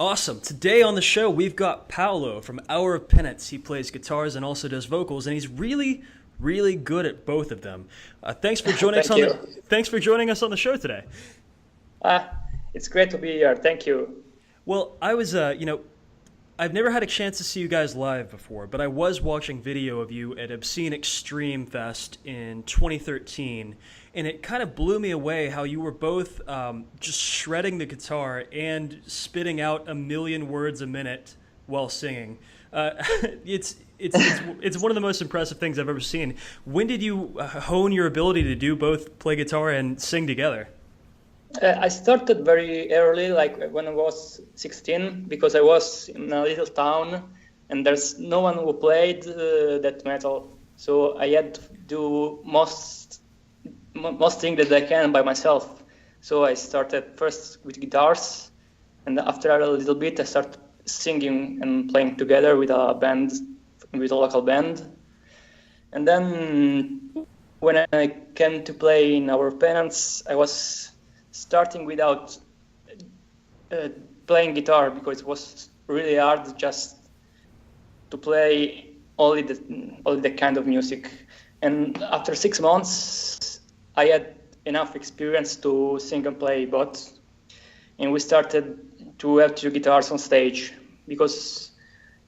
Awesome. Today on the show, we've got Paolo from Hour of Penance. He plays guitars and also does vocals, and he's really, really good at both of them. Thanks for joining us Thank on the you. Thanks for joining us on the show today. It's great to be here. Thank you. Well, I've never had a chance to see you guys live before, but I was watching video of you at Obscene Extreme Fest in 2013, and it kind of blew me away how you were both just shredding the guitar and spitting out a million words a minute while singing. Uh, it's one of the most impressive things I've ever seen. When did you hone your ability to do both play guitar and sing together? I started very early, like when I was 16, because I was in a little town and there's no one who played that metal. So I had to do most things that I can by myself. So I started first with guitars, and after a little bit, I started singing and playing together with a band, with a local band. And then when I came to play in our Penance, I was starting without uh, playing guitar because it was really hard just to play only the kind of music. And after 6 months, I had enough experience to sing and play both. And we started to have two guitars on stage because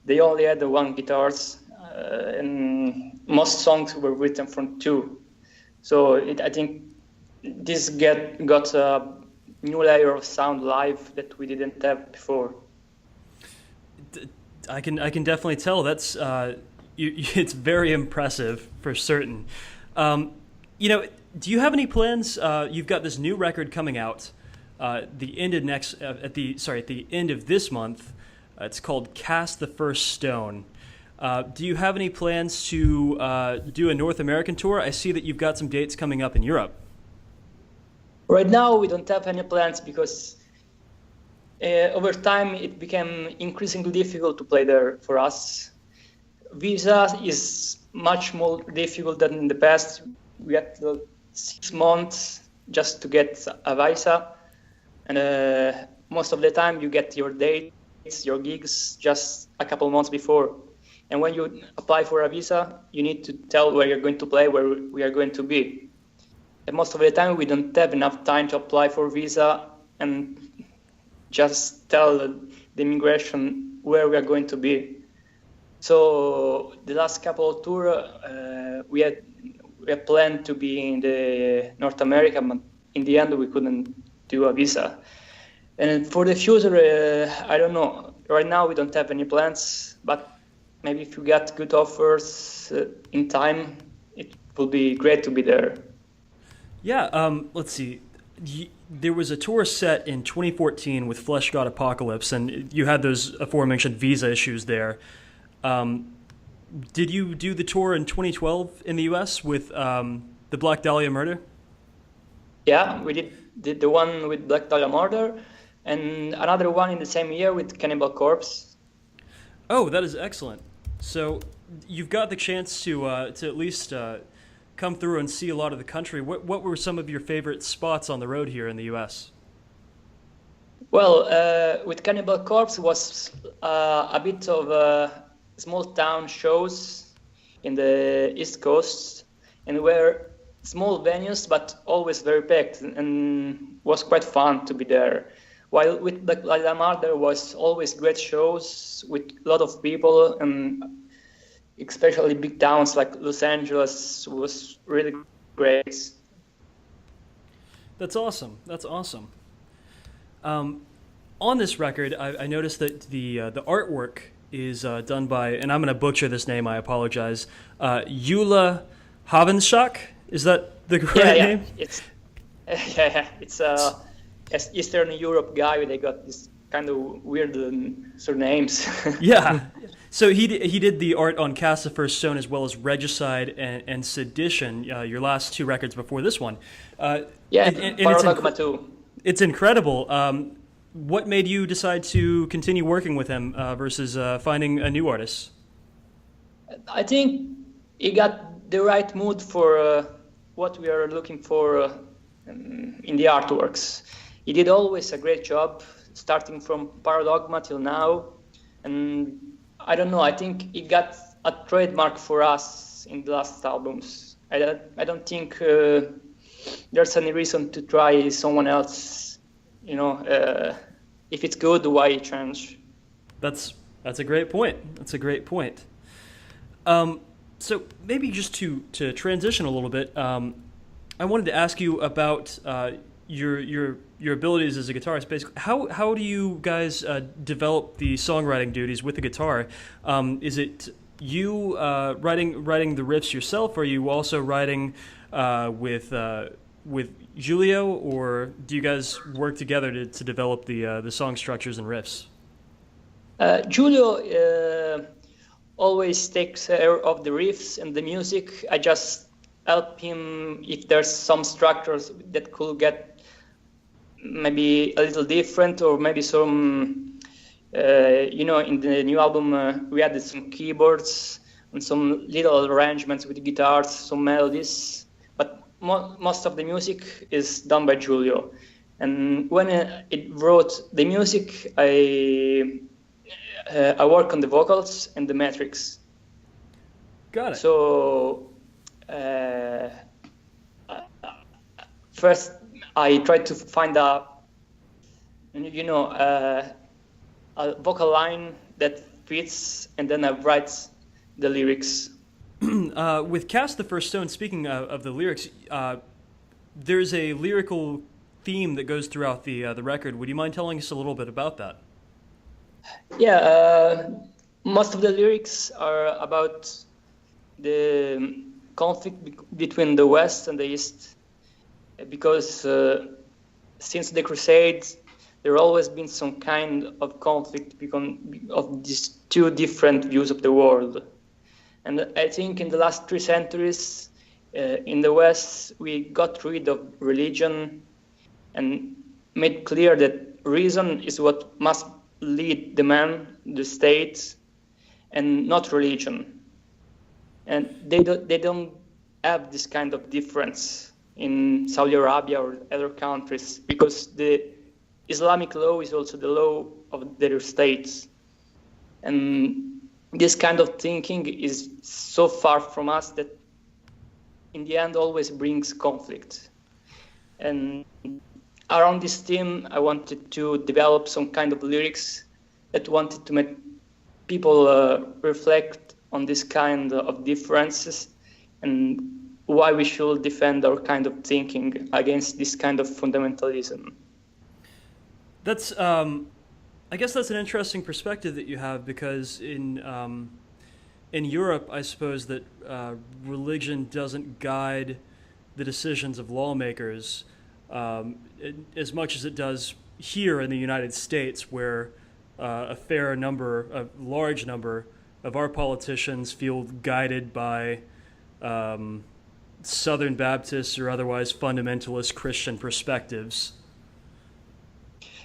they only had the one guitars, and most songs were written from two. So I think this got a new layer of sound live that we didn't have before. I can definitely tell that's it's very impressive for certain. Um, you know, do you have any plans? You've got this new record coming out the end of next at the end of this month. It's called Cast the First Stone. Do you have any plans to do a North American tour? I see that you've got some dates coming up in Europe. Right now, we don't have any plans because over time it became increasingly difficult to play there for us. Visa is much more difficult than in the past. We had 6 months just to get a visa, and most of the time you get your dates, your gigs just a couple months before. And when you apply for a visa, you need to tell where you're going to play, where we are going to be. And most of the time, we don't have enough time to apply for visa and just tell the immigration where we are going to be. So the last couple of tours, we had planned to be in the North America, but in the end, we couldn't do a visa. And for the future, I don't know. Right now, we don't have any plans, but maybe if you get good offers in time, it will be great to be there. Yeah, let's see. There was a tour set in 2014 with Flesh God Apocalypse, and you had those aforementioned visa issues there. Um, did you do the tour in 2012 in the U.S. with the Black Dahlia murder? Yeah, we did the one with Black Dahlia Murder and another one in the same year with Cannibal Corpse. Oh, that is excellent. So you've got the chance to at least come through and see a lot of the country. What were some of your favorite spots on the road here in the U.S.? Well, with Cannibal Corpse was a bit of small town shows in the East Coast, and were small venues but always very packed, and was quite fun to be there. While with Black Lives Matter there was always great shows with a lot of people, and especially big towns like Los Angeles was really great. That's awesome. That's awesome. Um, on this record, I noticed that the artwork is done by, and I'm going to butcher this name. I apologize. Eula Havenschak. Is that the Yeah, correct yeah, name? it's yeah, it's a Eastern Europe guy. They got this kind of weird surnames. Yeah. So he did the art on Cast the First Stone as well as Regicide and Sedition, your last two records before this one. Uh, Yeah, and Paradogma too. it's incredible. What made you decide to continue working with him versus finding a new artist? I think he got the right mood for what we are looking for in the artworks. He did always a great job starting from Paradogma till now. And I don't know, I think it got a trademark for us in the last albums. I don't think there's any reason to try someone else. If it's good, why change? That's a great point. That's a great point. So maybe just to transition a little bit, I wanted to ask you about your abilities as a guitarist. Basically, how do you guys develop the songwriting duties with the guitar? Is it you writing the riffs yourself? Or are you also writing with Giulio, or do you guys work together to develop the song structures and riffs? Giulio always takes care of the riffs and the music. I just help him if there's some structures that could get maybe a little different, or maybe some, in the new album we added some keyboards and some little arrangements with guitars, some melodies, but most of the music is done by Giulio. And when it wrote the music, I work on the vocals and the metrics. Got it. So first I tried to find a vocal line that fits, and then I write the lyrics. With Cast the First Stone, speaking of the lyrics, there's a lyrical theme that goes throughout the record. Would you mind telling us a little bit about that? Yeah, most of the lyrics are about the conflict between the West and the East, because since the Crusades, there always been some kind of conflict because of these two different views of the world. And I think in the last 3 centuries, in the West, we got rid of religion and made clear that reason is what must lead the man, the state, and not religion. And they don't have this kind of difference in Saudi Arabia or other countries, because the Islamic law is also the law of their states. And this kind of thinking is so far from us that in the end always brings conflict. And around this theme, I wanted to develop some kind of lyrics that wanted to make people reflect on this kind of differences and why we should defend our kind of thinking against this kind of fundamentalism. That's, I guess that's an interesting perspective that you have, because in Europe, I suppose that religion doesn't guide the decisions of lawmakers as much as it does here in the United States, where a large number of our politicians feel guided by Southern Baptists or otherwise fundamentalist Christian perspectives.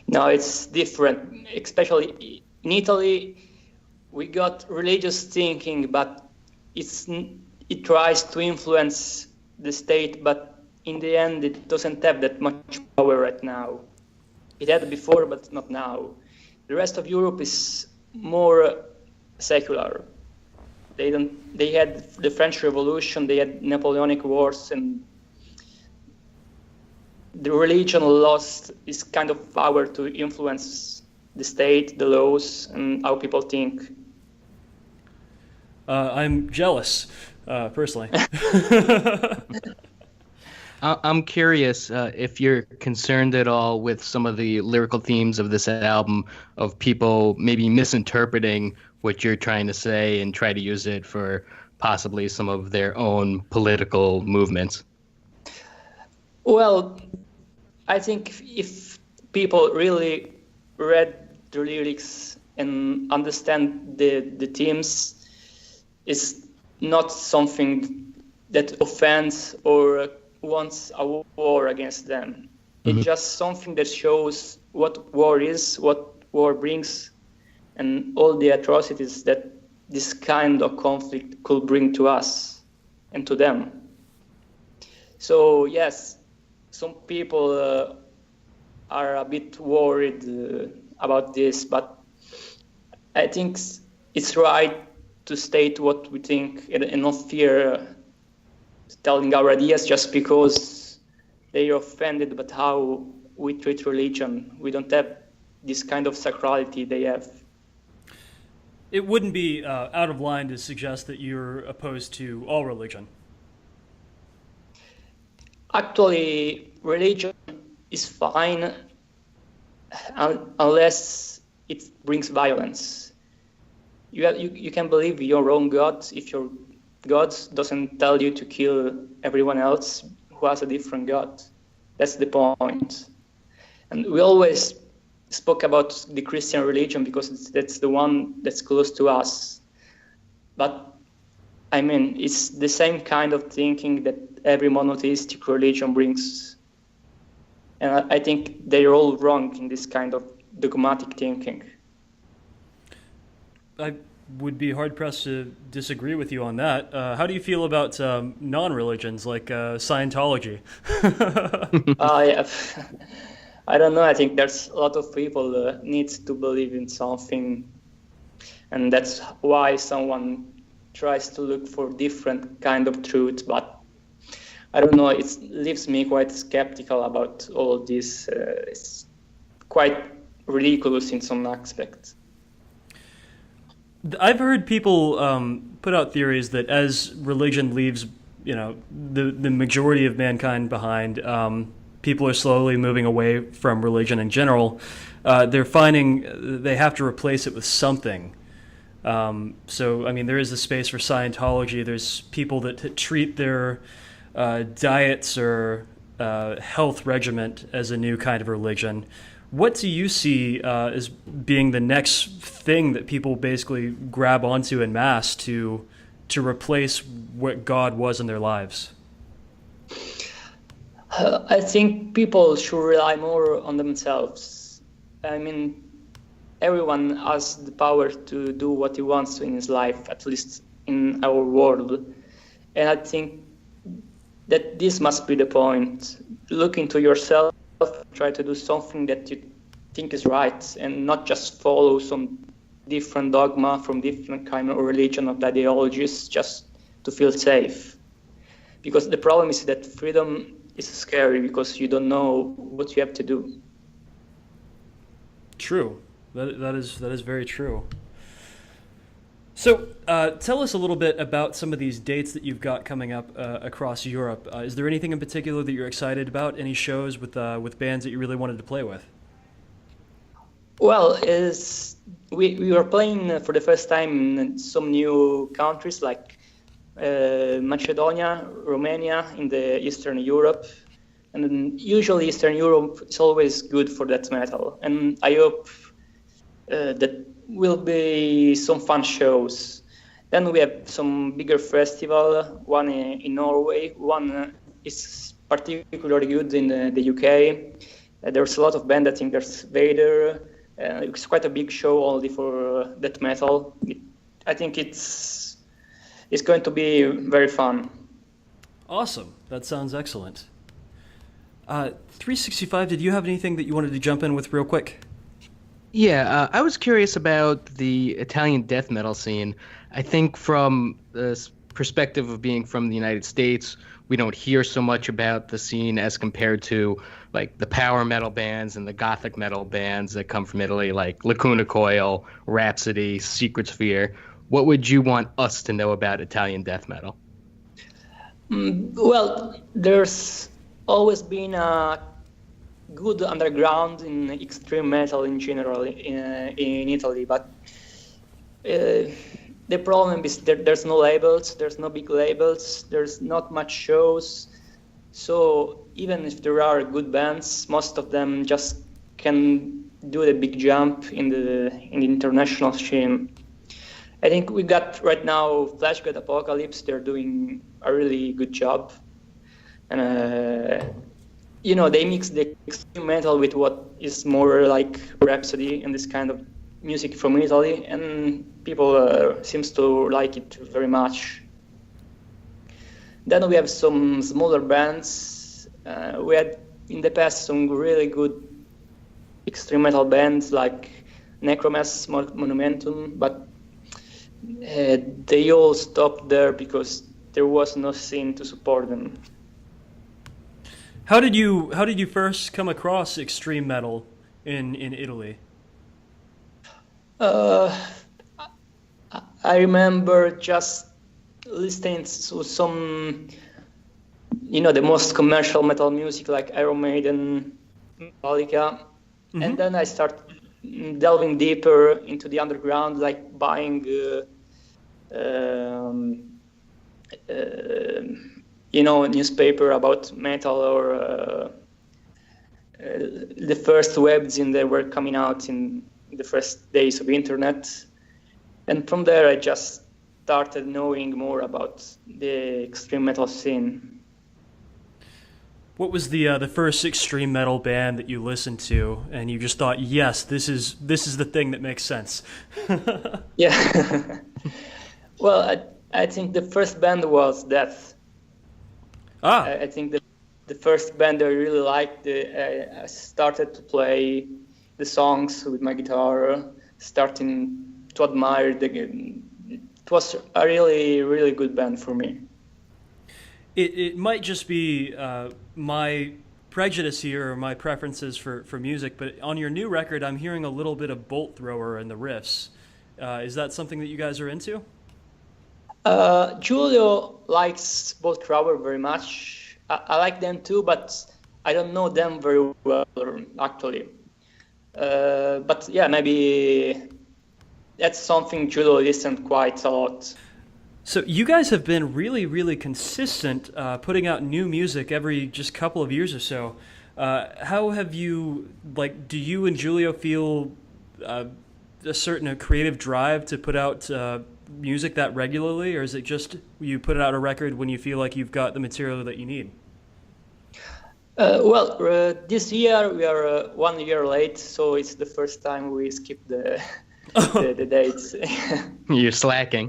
No, it's different. Especially in Italy, we got religious thinking, but it tries to influence the state, but in the end, it doesn't have that much power right now. It had before, but not now. The rest of Europe is more secular. They had the French Revolution, they had Napoleonic Wars, and the religion lost its kind of power to influence the state, the laws, and how people think. I'm jealous, personally. I'm curious if you're concerned at all with some of the lyrical themes of this album, of people maybe misinterpreting what you're trying to say and try to use it for possibly some of their own political movements. Well, I think if people really read the lyrics and understand the themes, it's not something that offends or wants a war against them. Mm-hmm. It's just something that shows what war is, what war brings, and all the atrocities that this kind of conflict could bring to us and to them. So yes, some people are a bit worried about this, but I think it's right to state what we think and not fear telling our ideas just because they are offended but how we treat religion. We don't have this kind of sacrality they have. It wouldn't be out of line to suggest that you're opposed to all religion. Actually, religion is fine unless it brings violence. You can believe your own God if your God doesn't tell you to kill everyone else who has a different God. That's the point. And we always spoke about the Christian religion because that's the one that's close to us. But I mean, it's the same kind of thinking that every monotheistic religion brings. And I think they're all wrong in this kind of dogmatic thinking. I would be hard pressed to disagree with you on that. How do you feel about non-religions like Scientology? Yeah. I don't know. I think there's a lot of people need to believe in something, and that's why someone tries to look for different kind of truth. But I don't know. It leaves me quite skeptical about all of this. It's quite ridiculous in some aspects. I've heard people put out theories that as religion leaves, the majority of mankind behind, people are slowly moving away from religion in general. They're finding they have to replace it with something. So, I mean, there is the space for Scientology. There's people that treat their diets or health regiment as a new kind of religion. What do you see as being the next thing that people basically grab onto en masse to replace what God was in their lives? I think people should rely more on themselves. I mean, everyone has the power to do what he wants in his life, at least in our world. And I think that this must be the point. Look into yourself, try to do something that you think is right, and not just follow some different dogma from different kind of religion or ideologies just to feel safe. Because the problem is that freedom is scary because you don't know what you have to do. True. That is very true. So tell us a little bit about some of these dates that you've got coming up across Europe. Is there anything in particular that you're excited about? Any shows with bands that you really wanted to play with? Well, we were playing for the first time in some new countries like Macedonia, Romania in the Eastern Europe. And then usually Eastern Europe is always good for death metal. And I hope that will be some fun shows. Then we have some bigger festival, one in Norway, one is particularly good in the UK. There's a lot of bands. I think there's Vader. It's quite a big show only for death metal. I think it's going to be very fun. Awesome. That sounds excellent. 365, did you have anything that you wanted to jump in with real quick? Yeah, I was curious about the Italian death metal scene. I think from the perspective of being from the United States, we don't hear so much about the scene as compared to like the power metal bands and the gothic metal bands that come from Italy, like Lacuna Coil, Rhapsody, Secret Sphere. What would you want us to know about Italian death metal? Well, there's always been a good underground in extreme metal in general in Italy, but the problem is there's no labels, there's no big labels, there's not much shows. So even if there are good bands, most of them just can do the big jump in the international scene. I think we got right now Flash God Apocalypse. They're doing a really good job, and they mix the extreme metal with what is more like Rhapsody and this kind of music from Italy, and people seems to like it very much. Then we have some smaller bands. We had in the past some really good extreme metal bands like Necromass, Monumentum, but they all stopped there because there was no scene to support them. How did you first come across extreme metal in Italy? Uh, I remember just listening to some, the most commercial metal music like Iron Maiden, Metallica, and then I started delving deeper into the underground, like buying, newspaper about metal or the first webzine that were coming out in the first days of internet, and from there I just started knowing more about the extreme metal scene. What was the first extreme metal band that you listened to, and you just thought, yes, this is the thing that makes sense? Yeah. Well, I think the first band was Death. I think the first band I really liked, I started to play the songs with my guitar, starting to admire it was a really, really good band for me. It might just be my prejudice here or my preferences for music, but on your new record, I'm hearing a little bit of Bolt Thrower in the riffs. Is that something that you guys are into? Giulio likes Bolt Thrower very much. I like them too, but I don't know them very well, actually. But yeah, maybe that's something Giulio listened quite a lot. So you guys have been really, really consistent, putting out new music every just couple of years or so. How have you, do you and Giulio feel a certain creative drive to put out music that regularly, or is it just you put out a record when you feel like you've got the material that you need? This year we are 1 year late, so it's the first time we skipped the the dates. You're slacking.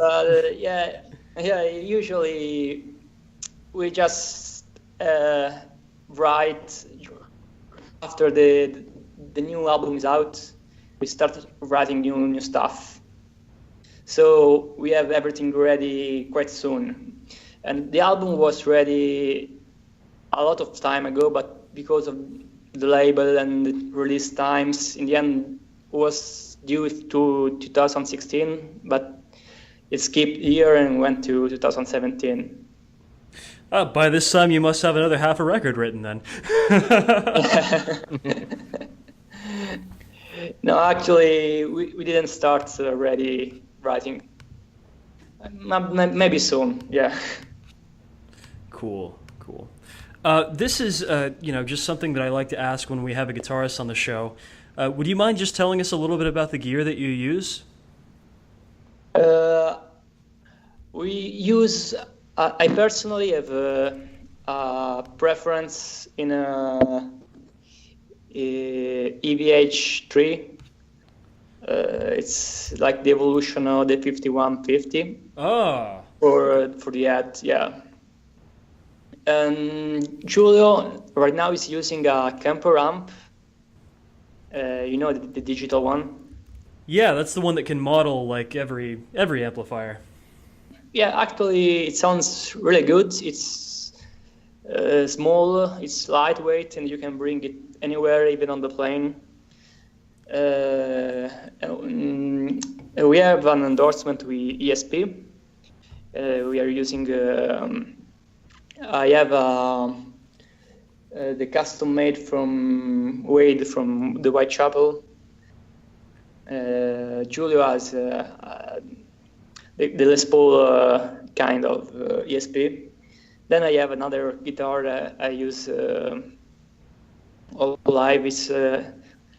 Yeah. Usually we just write after the new album is out. We start writing new stuff. So we have everything ready quite soon. And the album was ready a lot of time ago, but because of the label and the release times, in the end was due to 2016, but it skipped a year and went to 2017. By this time, you must have another half a record written then. No, actually, we didn't start already writing. Maybe soon, yeah. Cool. This is, just something that I like to ask when we have a guitarist on the show. Would you mind just telling us a little bit about the gear that you use? We use. I personally have a preference in a EVH3. It's like the evolution of the 5150. Oh. For the ad, yeah. And Giulio right now is using a Kemper amp. The digital one. Yeah, that's the one that can model like every amplifier. Yeah, actually, it sounds really good. It's small, it's lightweight, and you can bring it anywhere, even on the plane. We have an endorsement with ESP. We are using. I have the custom made from Wade from the Whitechapel. Giulio has the Les Paul kind of ESP. Then I have another guitar that I use all live. It's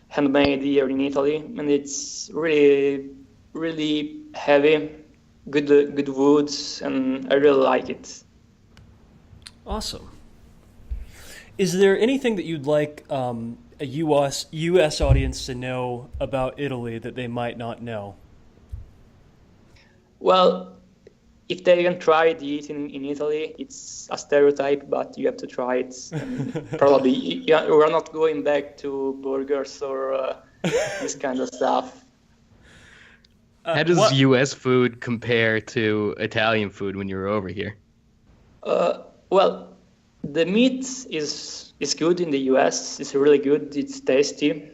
handmade here in Italy, and it's really, really heavy, good woods, and I really like it. Awesome. Is there anything that you'd like a U.S. audience to know about Italy that they might not know? Well, if they even tried it in Italy, it's a stereotype, but you have to try it. And probably we're not going back to burgers or this kind of stuff. How does U.S. food compare to Italian food when you were over here? Well, the meat is good in the U.S. It's really good. It's tasty.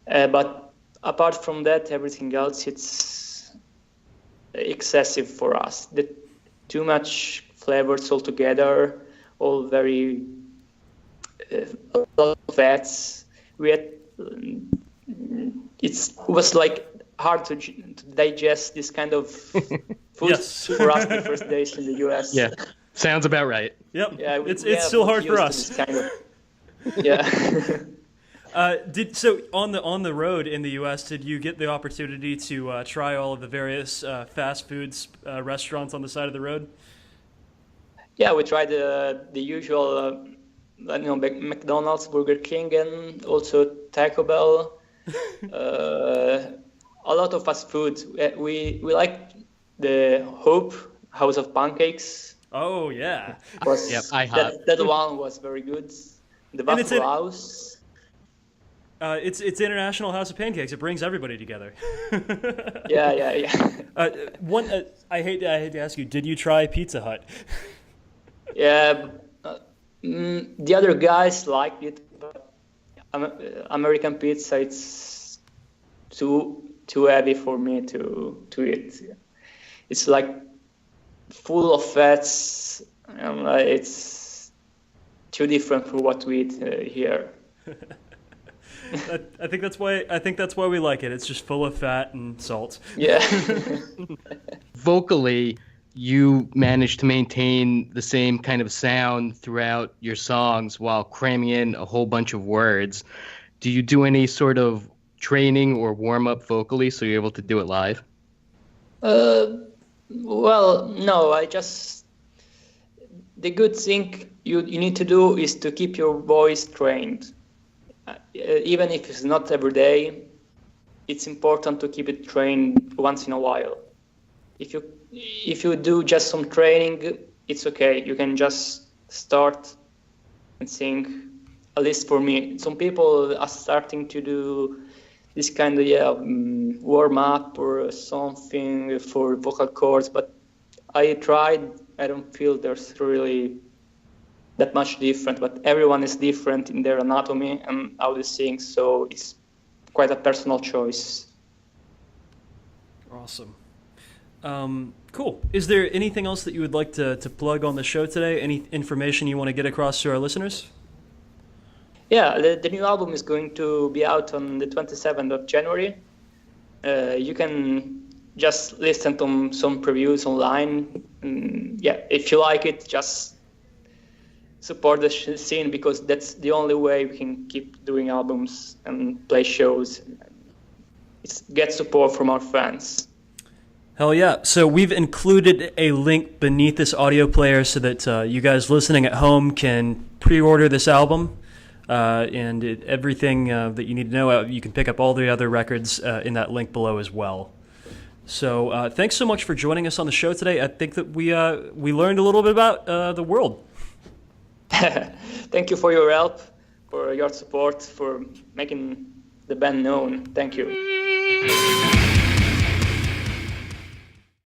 But apart from that, everything else, it's excessive for us. Too much flavors altogether, all very a lot of fats. It was like hard to digest this kind of food Yes. for us the first days in the US. Yeah, sounds about right. Yep. Yeah, It's still hard for us. Yeah. So on the road in the U.S., did you get the opportunity to try all of the various fast foods restaurants on the side of the road? Yeah, we tried the usual, McDonald's, Burger King, and also Taco Bell. A lot of fast food. We liked the Hope House of Pancakes. Oh yeah. Yep, IHOP. That one was very good. The Buffalo House. It's International House of Pancakes. It brings everybody together. Yeah. I hate to ask you. Did you try Pizza Hut? Yeah. The other guys liked it, but American pizza, it's too heavy for me to eat. It's like full of fats, and it's too different from what we eat here. I think that's why we like it. It's just full of fat and salt. Yeah. Vocally, you manage to maintain the same kind of sound throughout your songs while cramming in a whole bunch of words. Do you do any sort of training or warm-up vocally so you're able to do it live? Well, no, the good thing you need to do is to keep your voice trained. Even if it's not every day, it's important to keep it trained once in a while. If you do just some training, it's okay. You can just start and sing. At least for me, some people are starting to do this kind of warm up or something for vocal cords, but I tried. I don't feel there's really that much different, but everyone is different in their anatomy and how they sing, so it's quite a personal choice. Awesome. Cool. Is there anything else that you would like to plug on the show today? Any information you want to get across to our listeners? Yeah, the new album is going to be out on the 27th of January. You can just listen to some previews online. If you like it, just support the scene, because that's the only way we can keep doing albums and play shows. Get support from our fans. Hell yeah. So we've included a link beneath this audio player so that you guys listening at home can pre-order this album. Everything that you need to know, you can pick up all the other records in that link below as well. So thanks so much for joining us on the show today. I think that we learned a little bit about the world. Thank you for your help, for your support, for making the band known. Thank you.